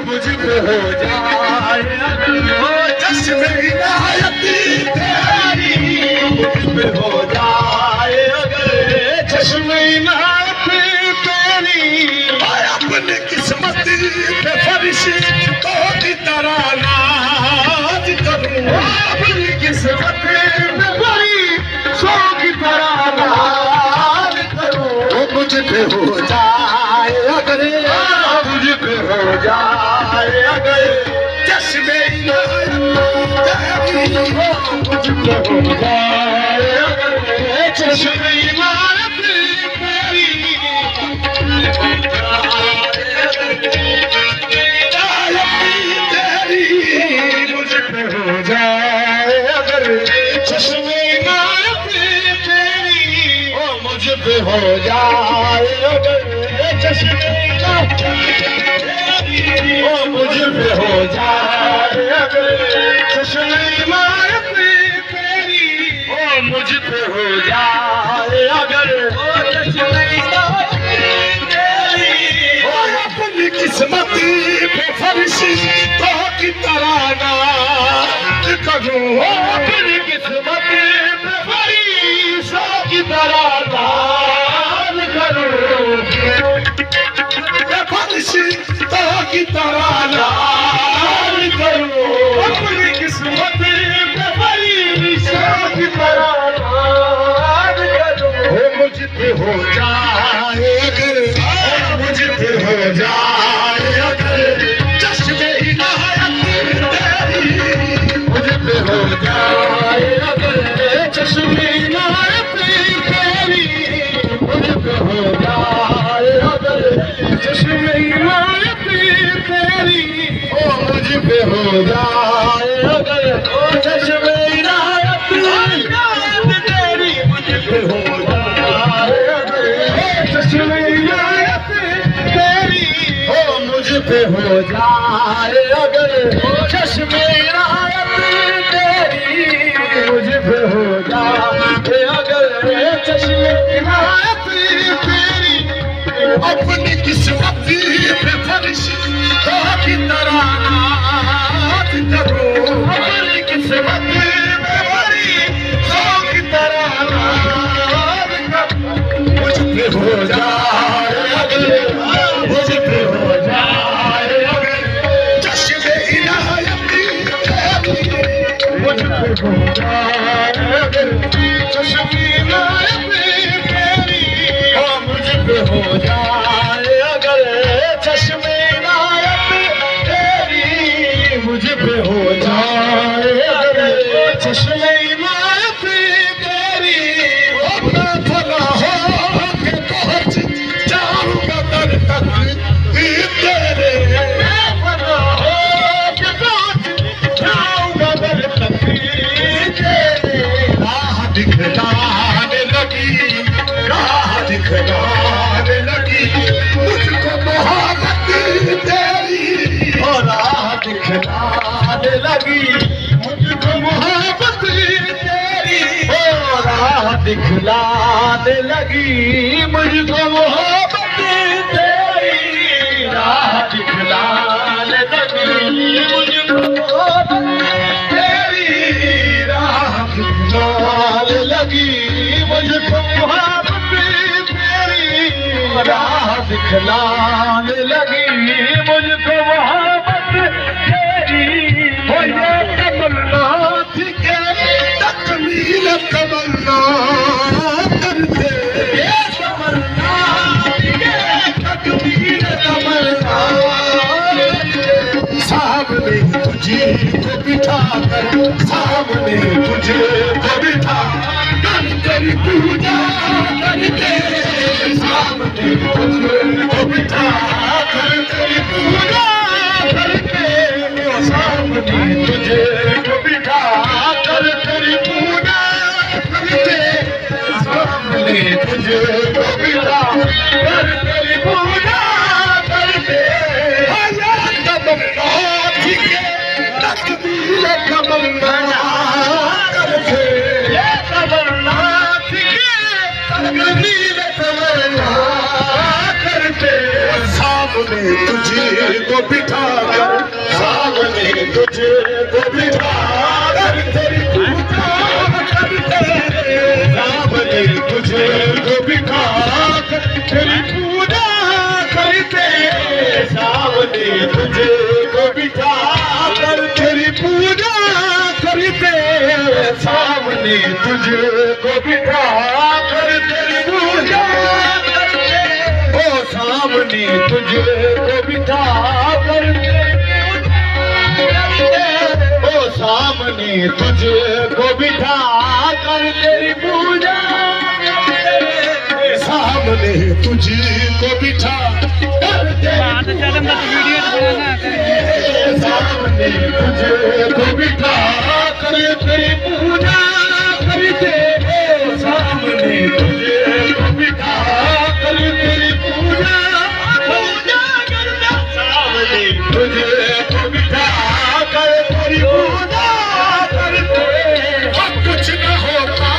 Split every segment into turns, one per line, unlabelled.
मुझ पे हो जाए चश्मे इनायत तेरी, मुझ पे हो जाए अगर चश्मे इनायत तेरी। अपनी किस्मत पे फरिश्तों की तरह नाज करूं, अपनी किस्मत पे फरिश्तों की तरह नाज करूं। मुझ पे हो जाए अगर, मुझ पे हो जाए अगर चश्मे इनायत तेरी, मुझ पे हो जाए अगर चश्मे इनायत तेरी। मुझ पे हो जाए अगर चश्मे इनायत तेरी, ओ मुझ पे हो जाए अगर चश्मे इनायत तेरी, ओ मुझ पे हो जाए अगर चश्मे इनायत तेरी, ओ मुझ पे हो जाए अगर चश्मे इनायत तेरी। ओ अपनी किस्मत पे फरिश्तों की तरह नाज करूं, अपनी किस्मत पे फरिश्तों की तरह नाज करूं, फरिश्तों की तरह नाज करूं, अपनी किस्मत पे फरिश्तों की तरह नाज करूं। मुझ पे हो जाए अगर, मुझ पे हो जाए अगर चश्मे इनायत तेरी, मुझ पे हो जाए अगर चश्मे इनायत तेरी, मुझ पे हो जाए अगर चश्मे इनायत तेरी, ओ मुझ पे हो जाए अगर चश्मे इनायत तेरी, मुझ पे हो जाए अगर चश्मे इनायत तेरी, ओ मुझ पे हो जाए अगर चश्मे इनायत तेरी, मुझ पे हो जाए अगर चश्मे इनायत तेरी। अपनी किस्मत पे फरिश्तों की तरह नाज करूं, अपनी किस्मत पे फरिश्तों की तरह नाज करूं। मुझ पे हो जाए अगर, मुझ पे हो जाए अगर चश्मे इनायत तेरी, मुझ पे हो जाए अगर चश्मे इनायत तेरी, ओ मुझ पे हो जाए अगर चश्मे इनायत तेरी, मुझ पे हो जाए अगर चश्मे इनायत तेरी। मैं फना हो के पहुंच जाऊंगा दर तक तेरे, मैं फना हो के पहुंच जाऊंगा दर तक तेरे। राह दिखलाने लगी, राह दिखलाने लगी मुझको मोहब्बत तेरी, और राह दिखलाने लगी मुझको मोहब्बत तेरी, और राह दिखलाने लगी मुझको मोहब्बत तेरी, राह दिखलाने लगी मुझको मोहब्बत तेरी, राह दिखलाने लगी मुझको मोहब्बत तेरी, राह दिखलाने लगी मुझको मोहब्बत तेरी। हो ये तमन्ना थी के तकमील तमन्ना करते, ये तमन्ना थी के तकमील तमन्ना करते। सामने तुझे को बिठा कर, सामने तुझे को बिठा कर तेरी पूजा करते, सामने तुझे को बिठा कर तेरी पूजा करते, सामने तुझे को बिठा कर तेरी पूजा करते, सामने तुझे को बिठा कर तेरी पूजा करते। तमन्ना थी के तकमील तमन्ना करते, तमन्ना थी के तकमील तमन्ना करते। तुझे को बिठा कर सामने तुझे को बिठा कर तेरी पूजा करते सामने तुझे को बिठा कर तेरी पूजा करते सामने तुझे को बिठा कर तेरी पूजा करते सामने तुझे को बिठा कर तेरी पूजा सामने तुझे को बिठा कर ओ सामने तुझे को बिठा कर तेरी पूजा सामने तुझे को बिठा कर सामने तुझे को बिठा कर तेरी पूजा करते सामने तुझे को बिठा कर तेरी पूजा तुझे को बिठा कर तेरी पूजा करते कुछ न होता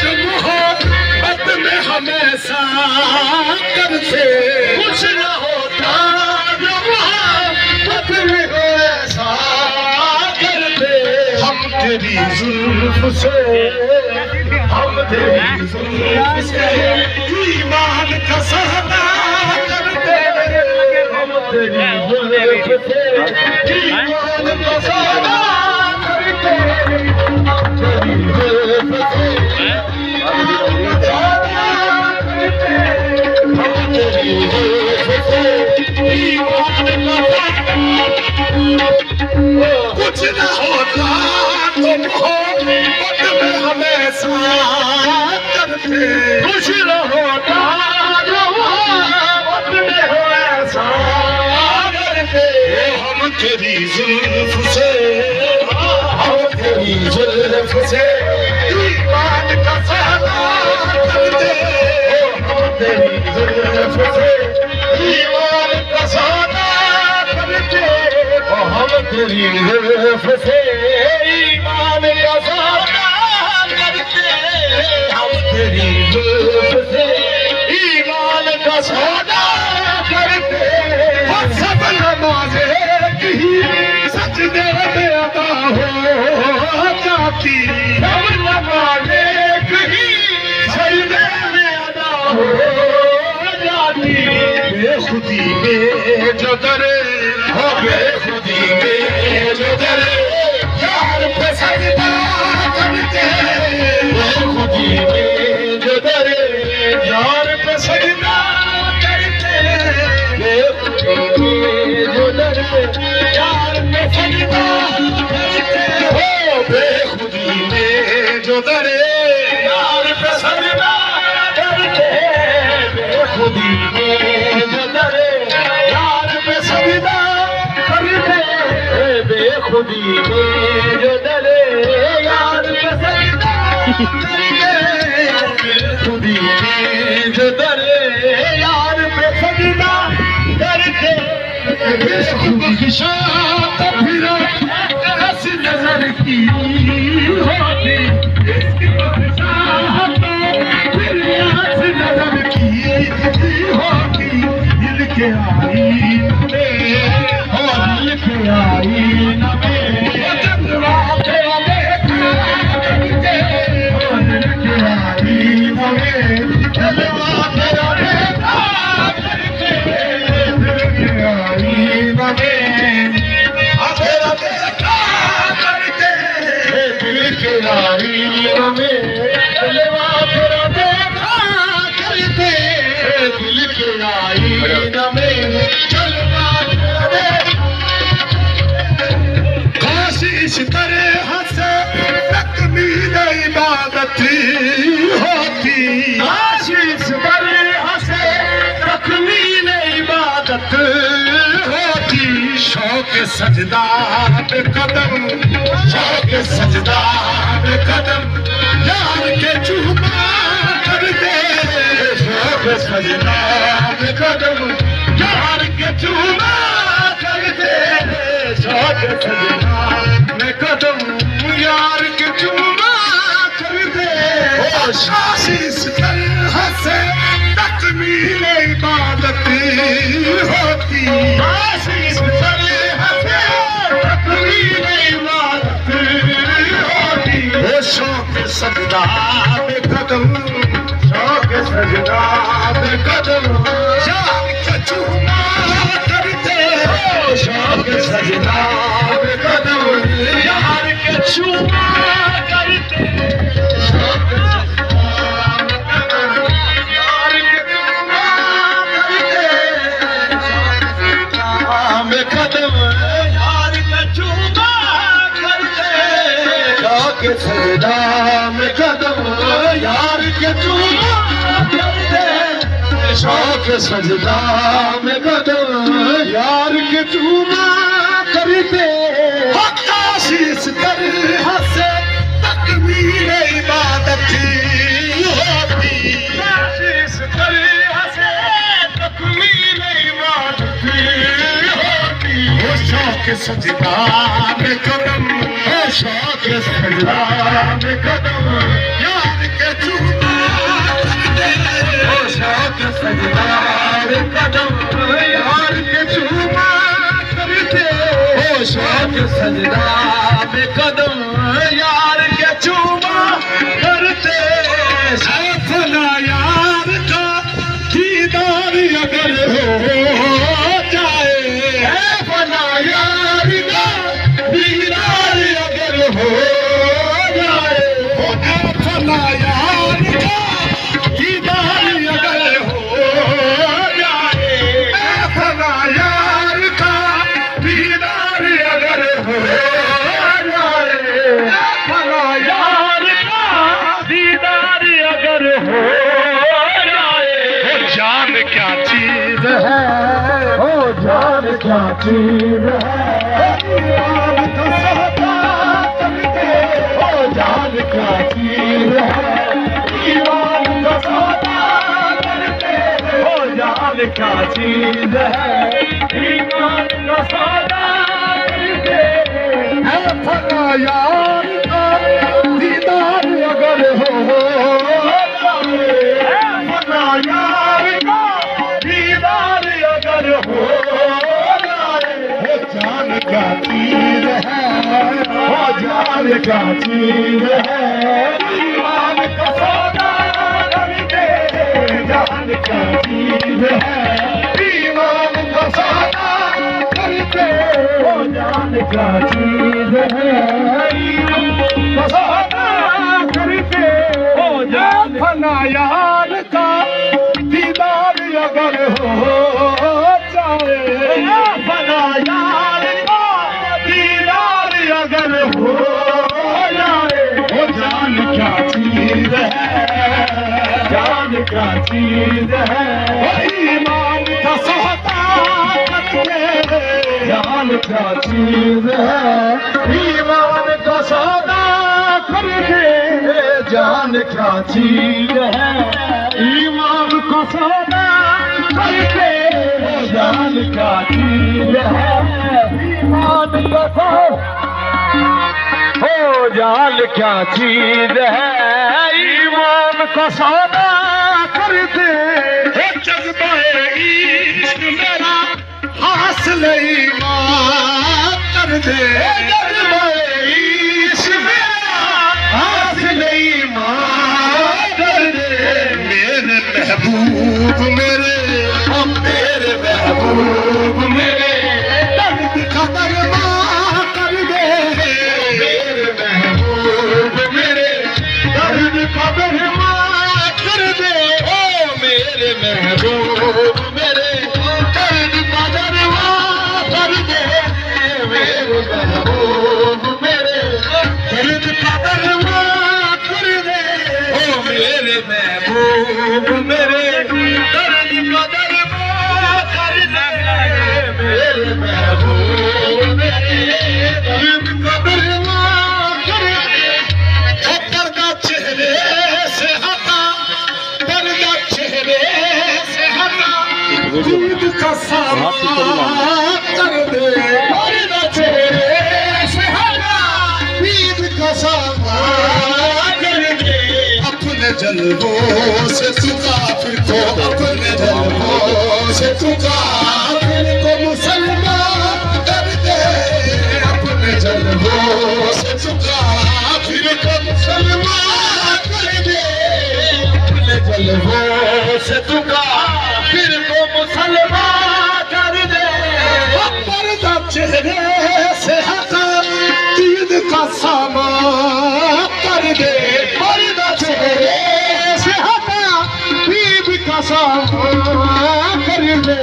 जो मोहब्बत में हमेशा करते कुछ न होता जो मोहब्बत में हमेशा करते हम तेरी जुल्फ से हम तेरी जुल्फ से ईमान का सौदा करते हम तेरी जुल्फ से ईमान का सौदा करते हम तेरी जुल्फ से ईमान का सौदा करते हम तेरी जुल्फ से ईमान का सौदा कुछ न होता तो मोहब्बत में हमेशा करते कुछ न होता जो मोहब्बत में हमेशा करते हम तेरी जुल्फ से हम तेरी जुल्फ से ईमान का सौदा करते हम तेरी जुल्फ से ईमान का सौदा करते हम तेरी जुल्फ से ईमान का सौदा करते हम तेरी जुल्फ से ईमान का सौदा करते सब नमाज़े की सजदे में अदा हो जाती सब नमाज़े की सजदे में अदा हो जाती बेखुदी में जो डरे हो बेखुदी में जो डरे यार पे सजदा करते बेखुदी में जो डरे यार पे सजदा करते बेखुदी में जो डरे यार पे सजदा करते हो बेखुदी में जो डरे यार पे सजदा करते बेखुदी में जो डरे यार पे सजदा करते बेखुदी में जो डरे यार पे सजदा करते बेखुदी में जो डरे यार पे सजदा करते बेखुदी की शात फिर ऐसी नजर की होती इसकी शात फिर ऐसी नजर की होती दिल के आईने में और दिल के आईने में चंद्रमा तेरा देखा करते और दिल के आईने में चंद्रमा तेरा देखा करते दिल के आईने में तेरा देखा करते दिल के आईने में चंद्रमा तेरा देखा करते दिल के आईने में चंद्रमा इस तरह से तकमील इबादत होती इस तरह से तकमील इबादत होती शौक सजदा पे कदम शौक सजदा पे कदम यार के चूमा कर दे शौक सजदा पे कदम यार के चूमा कर दे शौक सजदा पे कदम यार के चूमा कर दे इस तरह से तकमील इबादत होती सजदा में कदम शौक सजदा में कदम यार का चूमा करते शौक सजदा में कदम यार के चूमा करते शौक सजदा में कदम यार के चूमा करते शौक सजदा में कदम यार के चूमा करते आशीष कर हंसे तकबीर इबादत होती आशीष कर हंसे तकबीर इबादत होती वो शौक सजदा में कदम शौक सजदा में कदम यार के चूमा करते शौक सजदा में कदम यार के चूमा करते शौक सजदा में कदम यार के चूमा करते अपना यार का दीदार अगर हो जाए अपना यार का दीदार हो जाए अपना यार का दीदार अगर हो जाए अपना यार का दीदार अगर हो जाए अपना यार का दीदार अगर हो जाए वो जान क्या चीज है वो जान क्या चीज है जान क्या चीज है ईमान का सौदा करते हो जान क्या चीज है ईमान का सौदा करते अपना यार का दीदार अगर हो जाए अपना यार का दीदार अगर हो जाए वो जान क्या चीज है वो जान क्या चीज है ईमान का सौदा करते जान क्या चीज है ईमान का सौदा करते वो जान क्या चीज है ईमान का सौदा करते वो जान अपना यार का दीदार अगर हो जाए अपना यार का दीदार अगर हो जाए वो जान क्या चीज है जान क्या चीज है ईमान का सौदा करते जान क्या चीज है ईमान का सौदा करते जान क्या चीज है ईमान का सौदा करते जान क्या चीज है ईमान का सौदा हो जान क्या चीज है ईमान का सौदा करते जज्बाए इश्क मेरा हासिल ईमान कर दे जज्बाए इश्क मेरा हासिल ईमान कर दे मेरे महबूब मेरे मेरे महबूब मेरे दर्द का दरवा कर दे मेरे महबूब मेरे दर्द का दरवा कर दे ओ मेरे महबूब मेरे दर्द का दरवा कर दे मेरे महबूब मेरे दर्द का दरवा कर दे ओ मेरे महबूब मेरे दर्द का दरवा कर दे मेरे महबूब मेरे दर्द का दरवा कर दे पर्दा चेहरे से हटा पर्दा चेहरे से हटा दूध का सामान कर दे पर्दा चेहरे से हटा दूध का सामान कर दे अपने जलवों से तू काफिर को अपने जलवों से तू काफिर को मुसलमान कर दे अपने जलवों से तू काफिर को मुसलमान से तू काफिर को मुसलमान कर दे। पर्दा चेहरे से हटा दीन का सामान कर दे। पर्दा चेहरे से हटा दीन का सामान कर दे।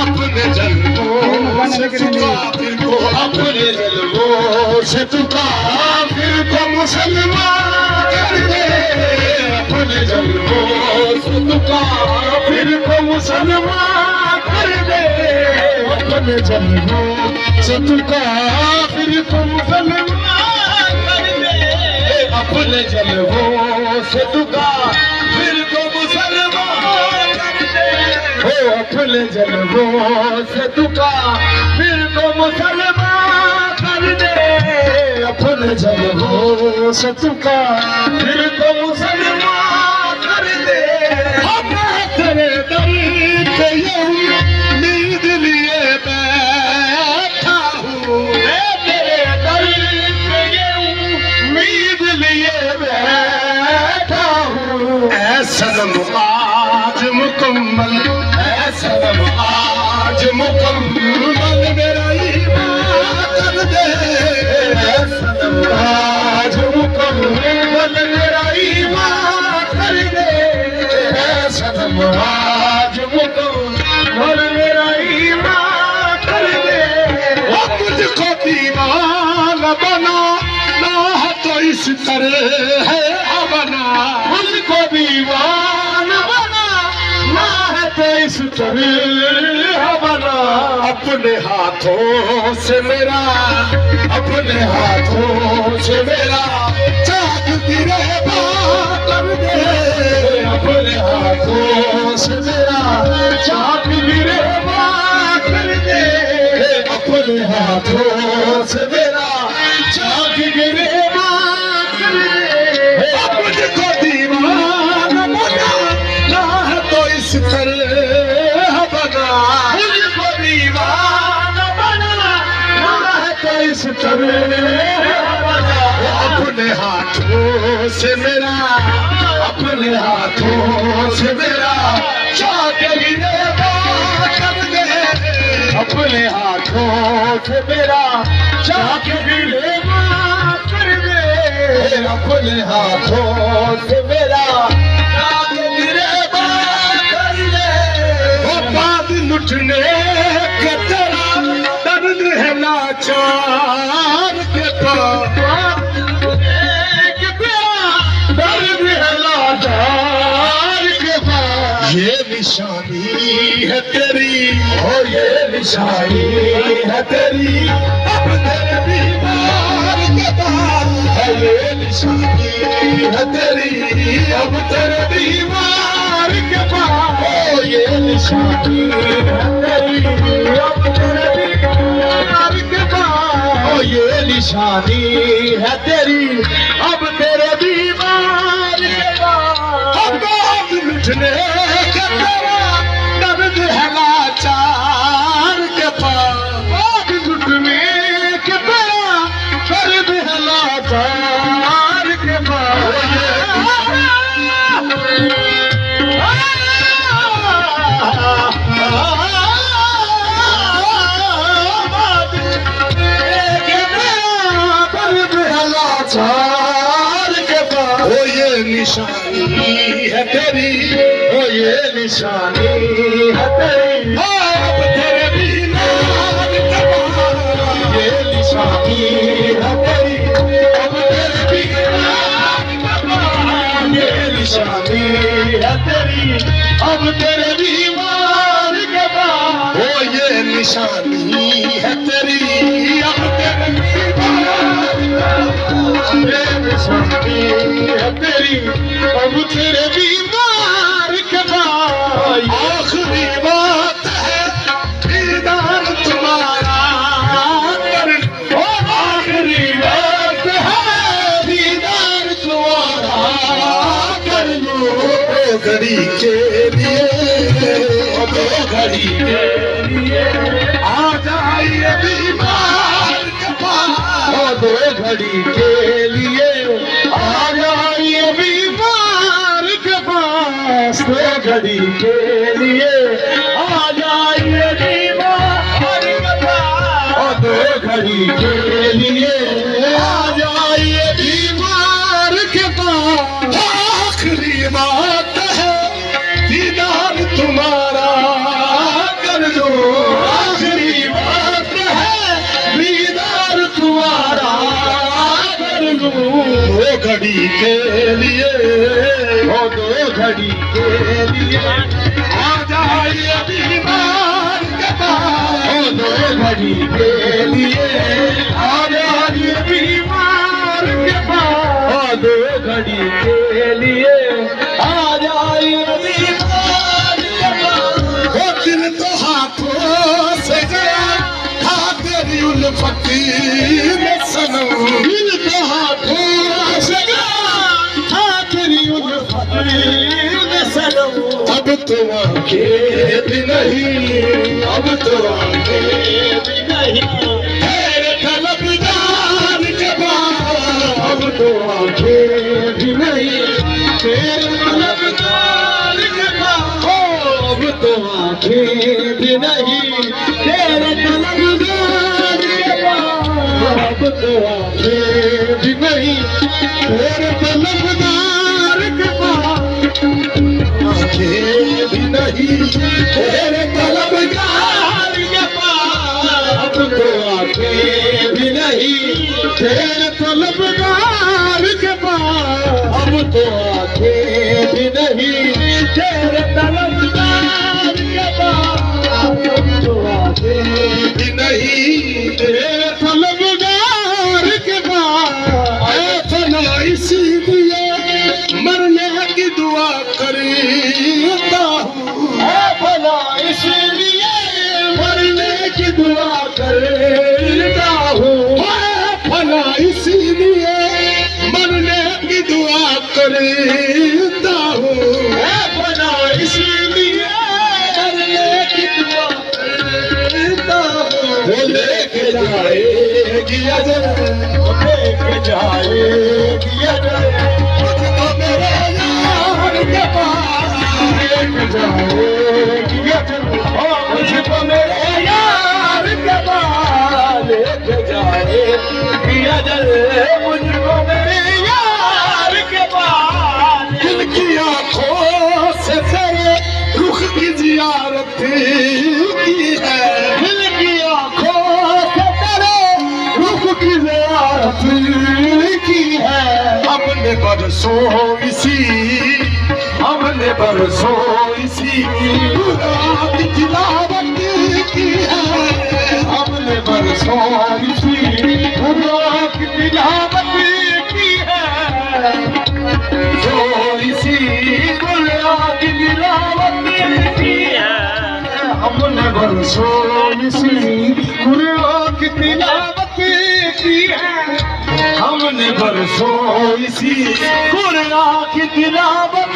अपने जल्दों से तू काफिर को, अपने जल्दों से तू काफिर को मुसलमान कर दे। अपने जल्दों से तू काफिर को मुसलमान कर दे। अपने जल्दों से तू काफिर को मुसलमान कर दे। अपने जल्दों से तू काफिर को मुसलमान कर दे। अपने जल्दों से तू काफिर को मुसलमान कर दे। अपने जल्दों से तू काफिर को मुसलमान कर दे। मैं तेरे दर पे उम्मीद लिए बैठा हूँ। मैं तेरे दर पे उम्मीद लिए बैठा हूँ। ऐसा आज मुकम्मल, ऐसा आज मुकम्मल मेरा ईमान कर दे। ऐसा आज मुकम्मल मेरा ईमान कर दे। ऐसा आज मुकम्मल मेरा ईमान कर दे। मुझको दीवाना बना ना है तो इस तरह है बना। मुझको दीवाना बना ना है तो इस तरह बना। अपने हाथों से मेरा, अपने हाथों से मेरा चाक गिरे कर दे। अपने हाथों से मेरा चाक गिरे कर दे। अपने हाथों से मेरा चाक गिरे कर दे। मुझको दीवाना बना ना है तो इस तरह बना। मुझको दीवाना बना ना है तो इस तरह बना। अपने हाथों से मेरा, अपने हाथों से मेरा चाक गिरे कर दे। अपने हाथों से मेरा चाक गिरे कर दे। अपने हाथों से मेरा चाक गिरे कर दे। वो बात लुटने के तेरा दर्द है लाचार के पास। दर्द है लाचार के पास। ये निशानी है तेरी, ओ ये निशानी है तेरी। अब तेरे बीमार के पास ये निशानी है तेरी। अब तेरे बीमार के पास ये निशानी है तेरी। अब तेरे बीमार के पास ये निशानी है तेरी। अब तेरे बीमार के पास। अब लुटने के तेरा दर्द है लाचार के पास। लुटने के तेरा दर्द है लाचार के पास। निशानी है तेरी, ओ ये निशानी है तेरी। अब तेरे बीमार के पास ये निशानी है तेरी। अब तेरे बीमार के पास ये निशानी है तेरी। अब तेरे बीमार के पास ओ ये निशानी है तेरी। अब तेरे बीमार ये निशानी है तेरी। अब तेरे बीमार के बाद आखिरी बात है दीदार तुम्हारा कर। आखिरी बात है दीदार तुम्हारा कर लो। दो घड़ी के लिए, दो घड़ी के लिए आ जाइए बीमार के पास। दो घड़ी के लिए आ जाइए बीमार के पास। दो घड़ी घड़ी के लिए आ जाइए बीमार के पास, और 2 घड़ी के लिए आ जाइए बीमार के पास। आखिरी बात है दीदार तुम्हारा कर दो, आखिरी बात है दीदार तुम्हारा कर दो। 2 घड़ी के लिए, ओ 2 घड़ी के लिए आ जाइए बीमार के पास, ओ 2 घड़ी के लिए आ जाइए बीमार के पास, ओ 2 घड़ी के लिए आ जाइए बीमार के पास। वो दिल तो हाथों से गया था तेरी उल्फती में सनम, दिल तो हाथों से गया था तेरी उल्फती में सनम। अब तो आंखें भी नहीं, अब तो आंखें भी नहीं तेरे तलबदार के पास, अब तो आंखें भी नहीं तेरे तलबदार के पास, अब तो आंखें भी नहीं तेरे तलबदार के पास, अब तो आंखें भी नहीं तेरे तलबदार के पास, आंखें भी नहीं तेरे तलबदार के पास, अब तो आंखें भी नहीं तेरे तलबदार के पास, अब तो आंखें भी नहीं तेरे तलबदार के पास, अब तो आंखें भी नहीं तेरे तलबदार के पास। फना इसीलिए मरने की दुआ करता हूँ, फना इसीलिए मरने की दुआ करता हूँ, फना इसीलिए मरने की दुआ करता हूँ, फना इसीलिए मरने की दुआ करता हूँ। वो लेके जाएगी अजल, वो लेके जाएगी अजल, मुझको मेरे यार के पास लेके जाएगी अजल, मुझको मेरे यार के पास लेके जाएगी अजल, मुझको मेरे यार के पास। दिल की आंखों से तेरे रुख की जियारत की है, दिल की आंखों से तेरे रुख की जियारत की है। हमने बरसों इसी खुदा की तिलावत की है, हमने बरसों इसी खुदा की तिलावत की है, जो इसी खुदा की तिलावत की है, हमने बरसों इसी खुदा की तिलावत की है, हमने बरसों इसी खुदा की तिलावत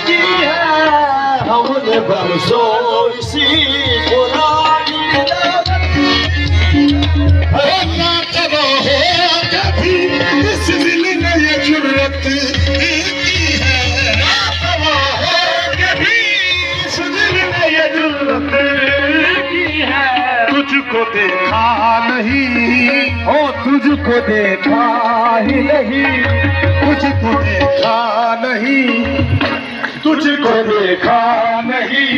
की है, हमने बरसों इसी खुदा की तिलावत की है। ना करो हो कभी इस दिल ने ये जुर्रत की है, ना करो हो कभी इस दिल ने ये जुर्रत की है। तुझको देखा नहीं, ओ तुझको देखा ही नहीं, तुझको देखा नहीं, तुझको देखा नहीं।